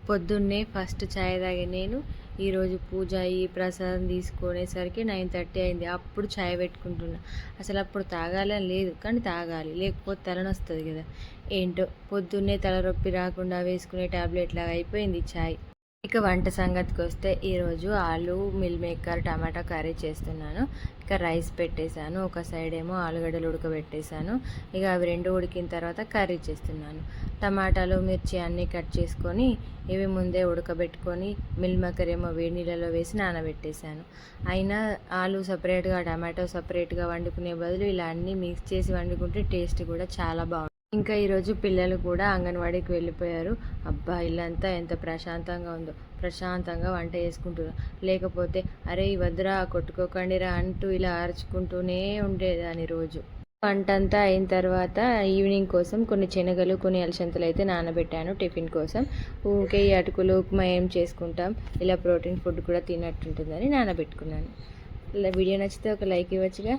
పొద్దున్నే ఫస్ట్ చాయ్ తాగి నేను ఈరోజు పూజ అయ్యి ప్రసాదం తీసుకునేసరికి 9:30 అయింది. అప్పుడు చాయ్ పెట్టుకుంటున్నా. అసలు అప్పుడు తాగాలని లేదు, కానీ తాగాలి, లేకపోతే తలనొస్తుంది కదా. ఏంటో పొద్దున్నే తలనొప్పి రాకుండా వేసుకునే టాబ్లెట్ లాగా అయిపోయింది చాయ్. ఇక వంట సంగతికి వస్తే ఈరోజు ఆలు మిల్ మేకర్ టమాటా కర్రీ చేస్తున్నాను. ఇక రైస్ పెట్టేశాను, ఒక సైడ్ ఏమో ఆలుగడ్డలు ఉడకబెట్టేశాను. ఇక అవి రెండు ఉడికిన తర్వాత కర్రీ చేస్తున్నాను. టమాటాలు మిర్చి అన్నీ కట్ చేసుకొని ఇవి ముందే ఉడకబెట్టుకొని మిల్ మేకర్ ఏమో వేడి నీళ్ళలో వేసి నానబెట్టేశాను. అయినా ఆలు సపరేట్గా టమాటో సపరేట్గా వండుకునే బదులు ఇలా అన్నీ మిక్స్ చేసి వండుకుంటే టేస్ట్ కూడా చాలా బాగుంటుంది. ఇంకా ఈరోజు పిల్లలు కూడా అంగన్వాడీకి వెళ్ళిపోయారు. అబ్బా, ఇల్లంతా ఎంత ప్రశాంతంగా ఉందో, ప్రశాంతంగా వంట చేసుకుంటున్నారు. లేకపోతే అరే వద్దురా కొట్టుకోకండిరా అంటూ ఇలా అరుచుకుంటూనే ఉండేదాన్ని రోజు. వంట అంతా అయిన తర్వాత ఈవినింగ్ కోసం కొన్ని శనగలు కొన్ని అలసంతలు అయితే నానబెట్టాను టిఫిన్ కోసం. ఊకే ఈ అటుకులు ఉప్మా ఏం చేసుకుంటాం, ఇలా ప్రోటీన్ ఫుడ్ కూడా తిన్నట్టుంటుందని నానబెట్టుకున్నాను. ఇలా వీడియో నచ్చితే ఒక లైక్ ఇవ్వచ్చుగా.